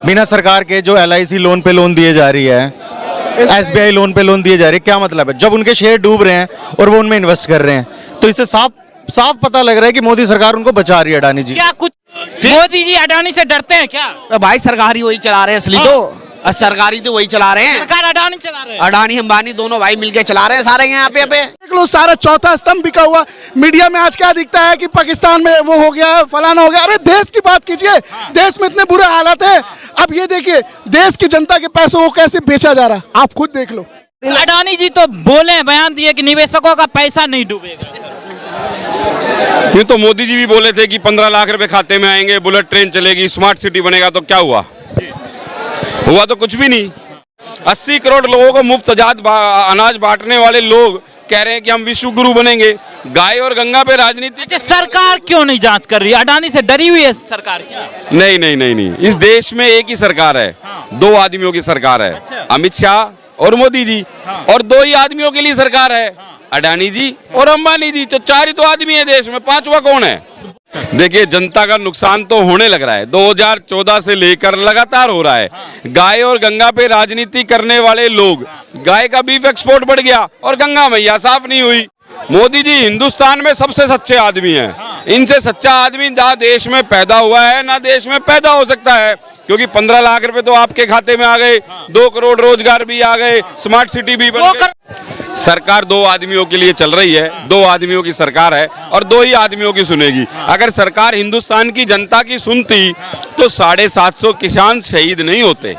बिना सरकार के जो LIC लोन पे लोन दिए जा रही है, SBI लोन पे लोन दिए जा रही है, क्या मतलब है? जब उनके शेयर डूब रहे हैं और वो उनमें इन्वेस्ट कर रहे हैं, तो इससे साफ साफ पता लग रहा है कि मोदी सरकार उनको बचा रही है। अडानी जी क्या कुछ मोदी जी अडानी से डरते हैं क्या? तो भाई सरकारी वही चला रहे हैं असली तो सरकारी तो वही चला रहे हैं। सरकार अडानी चला रहे हैं। अडानी अंबानी दोनों भाई मिलके चला रहे हैं सारे यहाँ पे देख लो, सारा चौथा स्तंभ बिका हुआ। मीडिया में आज क्या दिखता है कि पाकिस्तान में वो हो गया, फलाना हो गया। अरे देश की बात कीजिए, देश में इतने बुरे हालात हैं। अब ये देखिए देश की जनता के पैसों को कैसे बेचा जा रहा है, आप खुद देख लो। अडानी जी तो बोले, बयान दिए कि निवेशकों का पैसा नहीं डूबेगा। ये तो मोदी जी भी बोले थे कि 15 लाख रुपए खाते में आएंगे, बुलेट ट्रेन चलेगी, स्मार्ट सिटी बनेगा, तो क्या हुआ? हुआ तो कुछ भी नहीं। 80 करोड़ लोगों को मुफ्त अनाज बांटने वाले लोग कह रहे हैं कि हम विश्व गुरु बनेंगे। गाय और गंगा पे राजनीति। अच्छा, सरकार क्यों नहीं जांच कर रही है? अडानी से डरी हुई है सरकार क्या? नहीं नहीं नहीं नहीं, इस देश में एक ही सरकार है। दो आदमियों की सरकार है। अच्छा। अमित शाह और मोदी जी। और दो ही आदमियों के लिए सरकार है, अडानी जी और अंबानी जी। तो चार ही तो आदमी है देश में, पांचवा कौन है? देखिए, जनता का नुकसान तो होने लग रहा है। 2014 से लेकर लगातार हो रहा है। गाय और गंगा पे राजनीति करने वाले लोग, गाय का बीफ एक्सपोर्ट बढ़ गया और गंगा मैया साफ नहीं हुई। मोदी जी हिंदुस्तान में सबसे सच्चे आदमी हैं। इनसे सच्चा आदमी ना देश में पैदा हुआ है ना देश में पैदा हो सकता है, क्योंकि 15 लाख रुपए तो आपके खाते में आ गए, 2 करोड़ रोजगार भी आ गए, स्मार्ट सिटी भी बन गई। सरकार दो आदमियों के लिए चल रही है, दो आदमियों की सरकार है और दो ही आदमियों की सुनेगी। अगर सरकार हिंदुस्तान की जनता की सुनती तो 750 किसान शहीद नहीं होते।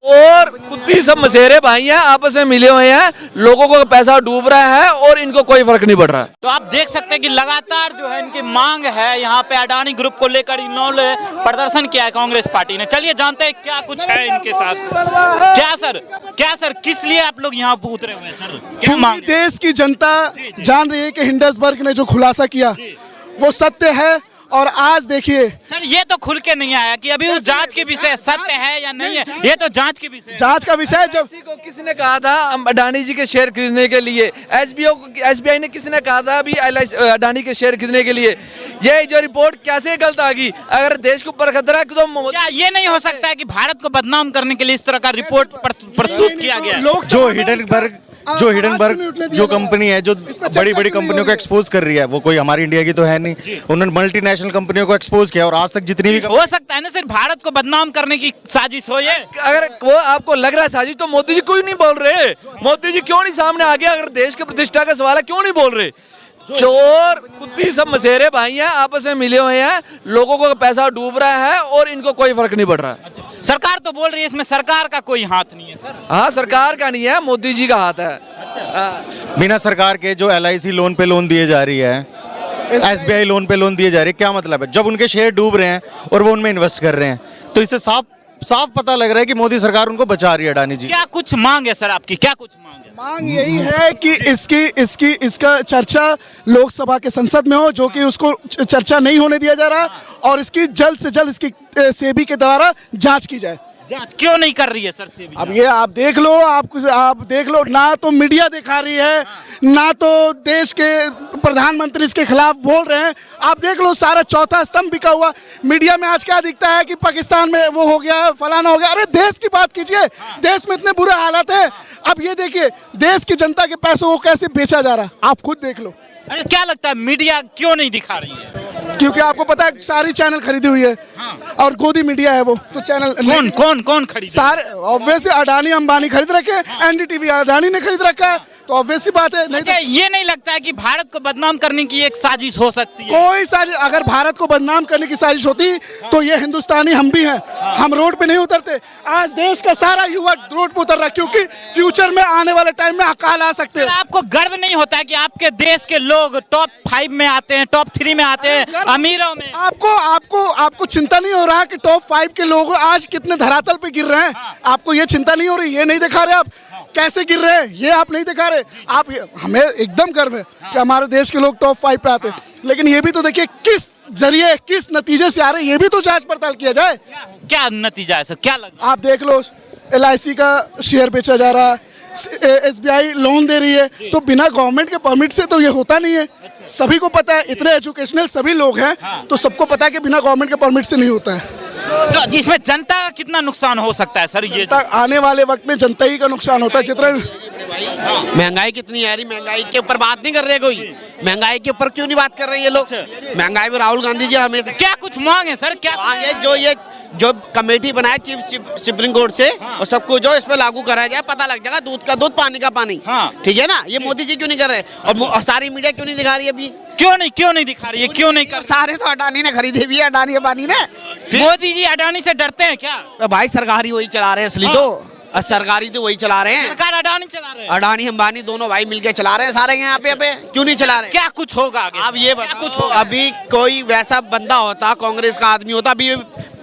और कुत्ती सब मसेरे भाई हैं, आपस में मिले हुए हैं, लोगों को पैसा डूब रहा है और इनको कोई फर्क नहीं पड़ रहा। तो आप देख सकते हैं कि लगातार जो है इनकी मांग है। यहाँ पे अडानी ग्रुप को लेकर इन्होंने प्रदर्शन किया है कांग्रेस पार्टी ने। चलिए जानते हैं क्या कुछ है इनके साथ। क्या सर किस लिए आप लोग यहाँ पे उतरे हुए हैं सर? क्या मांग है? देश की जनता जान रही है कि हिंडनबर्ग ने जो खुलासा किया वो सत्य है। और आज देखिए सर, ये तो खुल के नहीं आया कि अभी उस जांच के विषय सत्य है या नहीं है। ये तो जांच के विषय, जांच का विषय। जब को किसने कहा था अडानी जी के शेयर खरीदने के लिए? SBI ने किसने कहा था अभी अडानी के शेयर खरीदने के लिए? ये जो रिपोर्ट कैसे गलत आ गई? अगर देश के ऊपर खतरा है तो क्या ये नहीं हो सकता है कि भारत को बदनाम करने के लिए इस तरह का रिपोर्ट प्रस्तुत किया गया? जो हिडनबर्ग जो कंपनी है, जो बड़ी बड़ी कंपनियों को एक्सपोज कर रही है, वो कोई हमारी इंडिया की तो है नहीं। उन्होंने मल्टीनेशनल कंपनियों को एक्सपोज किया और आज तक जितनी भी हो सकता है ना सिर्फ भारत को बदनाम करने की साजिश हो ये। अगर वो आपको लग रहा है साजिश, तो मोदी जी क्यों नहीं बोल रहे? मोदी जी क्यों नहीं सामने आ गया? अगर देश की प्रतिष्ठा का सवाल है, क्यों नहीं बोल रहे? चोर कुत्ती सब मसेरे भाई हैं, आपस में मिले हुए हैं, लोगों को पैसा डूब रहा है और इनको कोई फर्क नहीं पड़ रहा। सरकार तो बोल रही है इसमें सरकार का कोई हाथ नहीं है सर। हाँ, सरकार का नहीं है, मोदी जी का हाथ है। बिना सरकार के जो LIC लोन पे लोन दिए जा रही है, SBI लोन पे लोन दिए जा रही है, क्या मतलब है? जब उनके शेयर डूब रहे हैं और वो उनमें इन्वेस्ट कर रहे हैं, तो इससे साफ साफ पता लग रहा है कि मोदी सरकार उनको बचा रही है। अडानी जी क्या कुछ मांग है सर आपकी? क्या कुछ मांग है? मांग यही है कि इसका चर्चा लोकसभा के संसद में हो, जो कि उसको चर्चा नहीं होने दिया जा रहा, और इसकी जल्द से जल्द इसकी सेबी के द्वारा जांच की जाए। जांच क्यों नहीं कर रही है सर सेबी? अब ये आप देख लो, आप देख लो, ना तो मीडिया दिखा रही है, ना तो देश के प्रधानमंत्री इसके खिलाफ बोल रहे हैं। आप देख लो, सारा चौथा स्तंभ बिका हुआ। मीडिया में आज क्या दिखता है कि पाकिस्तान में वो हो गया, फलाना हो गया। अरे देश की बात कीजिए, देश में इतने बुरे हालात हैं। अब ये देखिए देश की जनता के पैसों को कैसे बेचा जा रहा है, आप खुद देख लो। अच्छा, क्या लगता है मीडिया क्यों नहीं दिखा रही है? क्योंकि आपको पता है सारी चैनल खरीदी हुई है। और गोदी मीडिया है वो, तो चैनल कौन खरीद? सारे ऑब्वियसली अडानी अंबानी खरीद रखे, NDTV अडानी ने खरीद रखा है, तो ऑब्वियस सी बात है। नहीं तो ये नहीं लगता है कि भारत को बदनाम करने की एक साजिश हो सकती है? कोई साजिश, अगर भारत को बदनाम करने की साजिश होती तो ये हिंदुस्तानी हम भी हैं, हम रोड पे नहीं उतरते। आज देश का सारा युवा रोड पे उतर रहा है, क्योंकि फ्यूचर में आने वाले टाइम में अकाल आ सकते हैं। आपको गर्व नहीं होता है कि आपके देश के लोग टॉप 5 में आते हैं, टॉप 3 में आते हैं, अमीरों में? आपको चिंता नहीं हो रहा कि टॉप 5 के लोग आज कितने धरातल पे गिर रहे हैं? आपको ये चिंता नहीं हो रही? ये नहीं दिखा रहे आप कैसे गिर रहे हैं, ये आप नहीं दिखा रहे। आप हमें एकदम गर्व है कि हमारे देश के लोग टॉप 5 पे आते हैं, लेकिन ये भी तो देखिए किस जरिए, किस नतीजे से आ रहे हैं, ये भी तो जांच पड़ताल किया जाए। क्या नतीजा है सर? क्या लगा? आप देख लो, LIC का शेयर बेचा जा रहा है, SBI लोन दे रही है, तो बिना गवर्नमेंट के परमिट से तो ये होता नहीं है। सभी को पता है, इतने एजुकेशनल सभी लोग हैं, तो सबको पता है कि बिना गवर्नमेंट के परमिट से नहीं होता है। तो इसमें जनता का कितना नुकसान हो सकता है सर? ये आने वाले वक्त में जनता ही का नुकसान होता है। चित्र महंगाई कितनी है रही, महंगाई के ऊपर बात नहीं कर रहे कोई। महंगाई के ऊपर क्यों नहीं बात कर रहे ये लोग? महंगाई में राहुल गांधी जी हमेशा क्या कुछ मांग है सर? क्या ये जो कमेटी बनाए चीफ सुप्रीम कोर्ट से और सबको जो इस पे लागू कराया जाए, पता लग जाएगा दूध का दूध पानी का पानी। ठीक है ना? ये मोदी जी क्यों नहीं कर रहे और सारी मीडिया क्यों नहीं दिखा रही अभी? क्यों नहीं दिखा रही है? क्यों नहीं कर? सारे तो अडानी ने खरीदे भी है, अडानी अंबानी ने। मोदी जी अडानी से डरते हैं क्या? भाई सरकारी वही चला रहे हैं असली तो, सरकारी तो वही चला रहे हैं। सरकार अडानी चला रहे हैं। अडानी अंबानी दोनों भाई मिलके चला रहे हैं सारे यहाँ पे क्यों नहीं चला रहे? क्या कुछ होगा आगे? अब ये क्या बताओ, कुछ होगा? अभी कोई वैसा बंदा होता, कांग्रेस का आदमी होता, अभी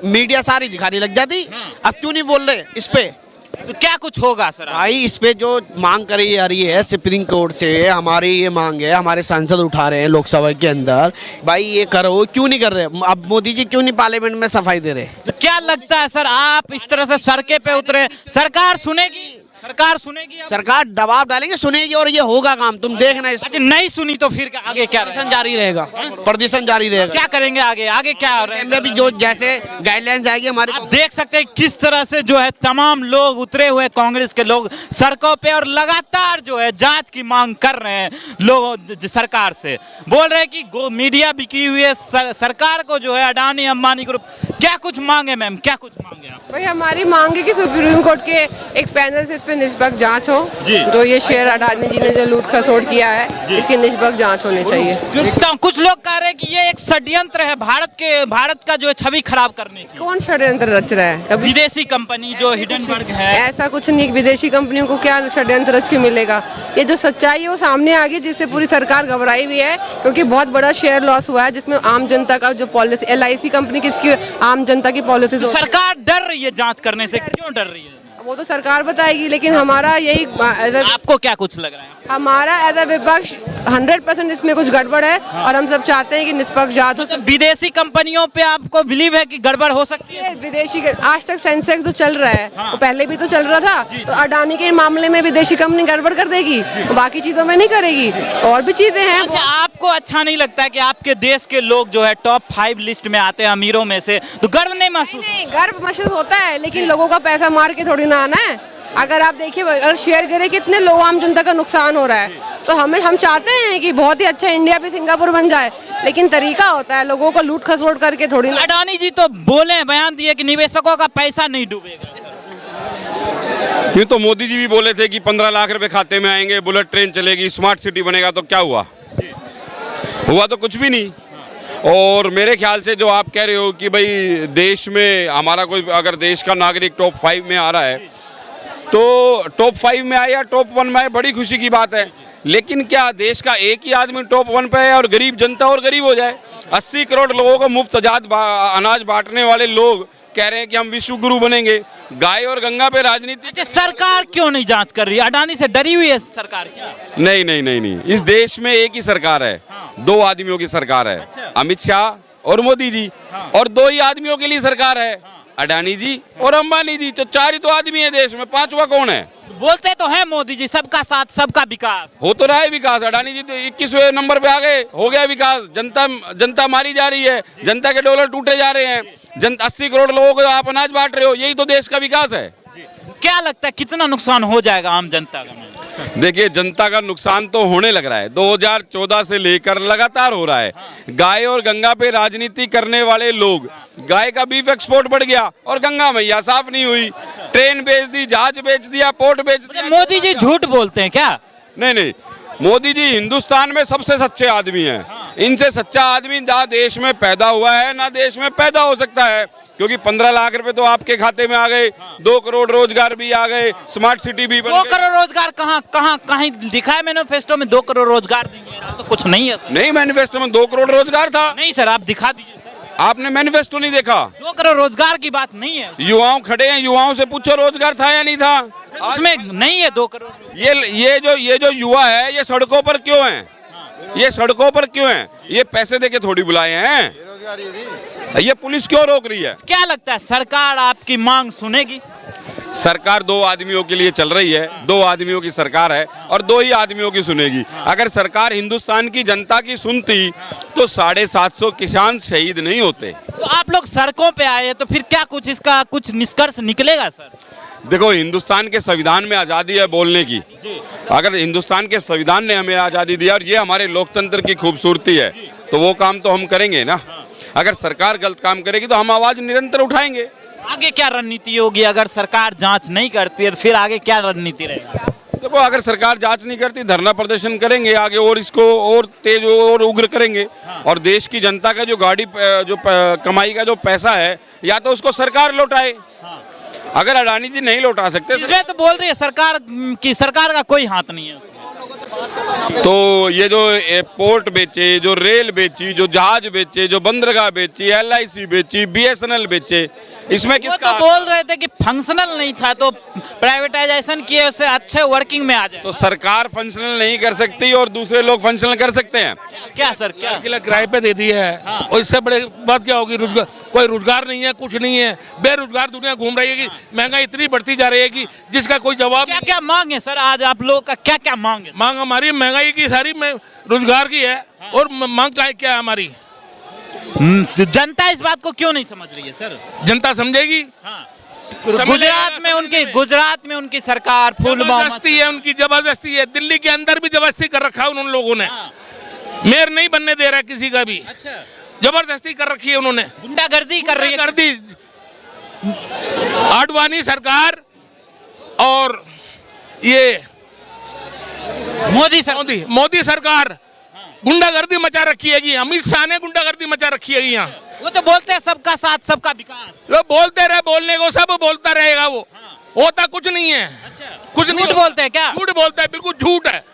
मीडिया सारी दिखाने लग जाती। अब क्यों नहीं बोल रहे इस पे? तो क्या कुछ होगा सर? भाई इस पे जो मांग करी जा रही है सुप्रीम कोर्ट से, हमारी ये मांग है, हमारे सांसद उठा रहे हैं लोकसभा के अंदर, भाई ये करो, क्यों नहीं कर रहे? अब मोदी जी क्यों नहीं पार्लियामेंट में सफाई दे रहे? तो क्या लगता है सर, आप इस तरह से सड़के पे उतरे, सरकार सुनेगी? सरकार सुनेगी? सरकार दबाव डालेंगे, सुनेगी और ये होगा काम, तुम देखना। अच्छा नहीं सुनी तो फिर आगे क्या प्रदर्शन जारी रहेगा, प्रदर्शन जारी रहेगा। क्या करेंगे आगे क्या हो रहा है? भी जो जैसे गाइडलाइंस आएगी हमारे, आप देख सकते हैं किस तरह से जो है तमाम लोग उतरे हुए, कांग्रेस के लोग सड़कों पे और लगातार जो है जांच की मांग कर रहे हैं लोग सरकार से। बोल रहे हैं कि मीडिया बिकी हुई है, सरकार को जो है अडानी अंबानी ग्रुप। क्या कुछ मांगे मैम, क्या कुछ मांगे आप? भाई हमारी मांग है कि सुप्रीम कोर्ट के एक पैनल से इस पे निष्पक्ष जांच हो। जो ये शेयर अडानी जी ने जो लूट खसोट किया है, इसकी निष्पक्ष जांच होनी चाहिए। कुछ लोग कह रहे हैं कि ये एक षड्यंत्र है भारत का जो है छवि खराब करने की। कौन षड्यंत्र रच रहा है? कभी विदेशी कंपनी जो हिडनबर्ग है। ऐसा कुछ नहीं, विदेशी कंपनियों को क्या षड्यंत्र रच के मिलेगा? ये जो सच्चाई है वो सामने आ गई, जिससे पूरी सरकार घबराई हुई है, क्योंकि बहुत बड़ा शेयर लॉस हुआ है, जिसमें आम जनता का जो पॉलिसी, LIC कंपनी किसकी आम जनता की पॉलिसी। तो सरकार डर रही है जांच करने से, क्यों डर रही है? वो तो सरकार बताएगी, लेकिन हमारा यही, आपको क्या कुछ लग रहा है? हमारा एज अ विपक्ष 100% इसमें कुछ गड़बड़ है। और हम सब चाहते हैं कि निष्पक्ष जांच हो। तो विदेशी कंपनियों पे आपको बिलीव है कि गड़बड़ हो सकती है? विदेशी, आज तक सेंसेक्स जो चल रहा है वो पहले भी तो चल रहा था। तो अडानी के मामले में विदेशी कंपनी गड़बड़ कर देगी, बाकी चीजों में नहीं करेगी। और भी चीजें हैं। अच्छा, आपको अच्छा नहीं लगता है कि आपके देश के लोग जो है टॉप 5 लिस्ट में आते हैं अमीरों में से, तो गर्व नहीं महसूस? नहीं, गर्व महसूस होता है, लेकिन लोगों का पैसा मार के थोड़ी ना आना है। अगर आप देखिए, अगर शेयर गिरे, कितने लोग, आम जनता का नुकसान हो रहा है। तो हम चाहते हैं कि बहुत ही अच्छा इंडिया भी सिंगापुर बन जाए, लेकिन तरीका होता है, लोगों को लूट खसोट करके थोड़ी ना। अडानी जी तो बोले, बयान दिए कि निवेशकों का पैसा नहीं डूबेगा। ये तो मोदी जी भी बोले थे कि 15 लाख रुपए खाते में आएंगे, बुलेट ट्रेन चलेगी, स्मार्ट सिटी बनेगा, तो क्या हुआ? हुआ तो कुछ भी नहीं। और मेरे ख्याल से जो आप कह रहे हो कि भाई देश में हमारा कोई अगर देश का नागरिक टॉप 5 में आ रहा है, तो टॉप 5 में आए या टॉप 1 में आए, बड़ी खुशी की बात है। लेकिन क्या देश का एक ही आदमी टॉप 1 पे है और गरीब जनता और गरीब हो जाए? 80 करोड़ लोगों को मुफ्त अनाज बांटने वाले लोग कह रहे हैं कि हम विश्व गुरु बनेंगे। गाय और गंगा पे राजनीति। अच्छा, सरकार क्यों नहीं जांच कर रही है? अडानी से डरी हुई है सरकार क्या? नहीं, इस देश में एक ही सरकार है। 2 आदमियों की सरकार है। अच्छा। अमित शाह और मोदी जी। और 2 ही आदमियों के लिए सरकार है, अडानी जी और अंबानी जी। तो 4 ही तो आदमी है देश में, 5वां कौन है? बोलते तो है मोदी जी सबका साथ सबका विकास। हो तो रहा है विकास। अडानी जी तो 21वें नंबर पे आ गए, हो गया विकास। जनता मारी जा रही है, जनता के डॉलर टूटे जा रहे हैं, 80 करोड़ लोगों को आप अनाज बांट रहे हो, यही तो देश का विकास है। क्या लगता है कितना नुकसान हो जाएगा आम जनता का? देखिए, जनता का नुकसान तो होने लग रहा है, 2014 से लेकर लगातार हो रहा है। गाय और गंगा पे राजनीति करने वाले लोग, गाय का बीफ एक्सपोर्ट बढ़ गया और गंगा मैया साफ नहीं हुई। ट्रेन बेच दी, जहाज बेच दिया, पोर्ट बेच दिया। मोदी जी झूठ बोलते हैं क्या? नहीं, मोदी जी हिंदुस्तान में सबसे सच्चे आदमी हैं। इनसे सच्चा आदमी ना देश में पैदा हुआ है ना देश में पैदा हो सकता है, क्योंकि 15 लाख रुपए तो आपके खाते में आ गए, 2 करोड़ रोजगार भी आ गए, स्मार्ट सिटी भी बन गई। 2 करोड़ रोजगार कहाँ दिखा है मैनिफेस्टो में? 2 करोड़ रोजगार देंगे, ऐसा तो कुछ नहीं है सर। नहीं, मैनिफेस्टो में 2 करोड़ रोजगार था। नहीं सर, आप दिखा दीजिए सर। आपने मैनिफेस्टो नहीं देखा? 2 करोड़ रोजगार की बात नहीं है। युवाओं खड़े हैं, युवाओं से पूछो रोजगार था या नहीं था? उसमें नहीं है 2 करोड़। ये जो युवा है, ये सड़कों पर क्यों है? ये सड़कों पर क्यों है? ये पैसे देके थोड़ी बुलाए हैं। ये पुलिस क्यों रोक रही है? क्या लगता है सरकार आपकी मांग सुनेगी? सरकार दो आदमियों के लिए चल रही है, दो आदमियों की सरकार है और दो ही आदमियों की सुनेगी। अगर सरकार हिंदुस्तान की जनता की सुनती तो 750 किसान शहीद नहीं होते। तो आप लोग सड़कों पे आए तो फिर क्या कुछ इसका कुछ निष्कर्ष निकलेगा सर? देखो, हिंदुस्तान के संविधान में आज़ादी है बोलने की। अगर हिंदुस्तान के संविधान ने हमें आज़ादी दिया और ये हमारे लोकतंत्र की खूबसूरती है तो वो काम तो हम करेंगे ना। अगर सरकार गलत काम करेगी तो हम आवाज़ निरंतर उठाएंगे। आगे क्या रणनीति होगी अगर सरकार जांच नहीं करती है तो फिर आगे क्या रणनीति रहेगा? देखो, अगर सरकार जांच नहीं करती धरना प्रदर्शन करेंगे आगे और इसको और तेज और उग्र करेंगे। और देश की जनता का जो कमाई का जो पैसा है या तो उसको सरकार लौटाए। अगर अडानी जी नहीं लौटा सकते इसमें तो बोल रही है सरकार का कोई हाथ नहीं है उसमें। तो ये जो पोर्ट बेचे, जो रेल बेची, जो जहाज बेचे, जो बंदरगाह बेची, LIC बेची, BSNL बेचे, इसमें वो किसका? तो बोल रहे थे कि फंक्शनल नहीं था तो प्राइवेटाइजेशन किए उससे अच्छे वर्किंग में आ जाए। तो सरकार फंक्शनल नहीं कर सकती और दूसरे लोग फंक्शनल कर सकते हैं। क्या सर, क्या किराए पे दे दी है और इससे बड़े बात क्या होगी? रोजगार, कोई रोजगार नहीं है, कुछ नहीं है, बेरोजगार दुनिया घूम रही है कि महंगाई इतनी बढ़ती जा रही है कि जिसका कोई जवाब। क्या क्या मांग है सर आज आप लोगों का? क्या क्या मांग है? मांग हमारी महंगाई की सारी रोजगार की है और मांग क्या है हमारी? तो जनता इस बात को क्यों नहीं समझ रही है सर? जनता समझेगी। गुजरात में उनकी सरकार फुल जबरदस्ती है, उनकी जबरदस्ती है। दिल्ली के अंदर भी जबरदस्ती कर रखा है उन लोगों ने। मेयर नहीं बनने दे रहा है किसी का भी। अच्छा, जबरदस्ती कर रखी है उन्होंने, गुंडागर्दी कर रही है। आडवाणी सरकार और ये मोदी सरकार गुंडागर्दी मचा रखी है। अमित शाह ने गुंडागर्दी मचा रखी है यहाँ। वो तो बोलते हैं सबका साथ सबका विकास। वो बोलते रहे, बोलने को सब बोलता रहेगा वो। होता कुछ नहीं है। अच्छा, कुछ झूठ बोलते हैं क्या? झूठ बोलता है, बिल्कुल झूठ है।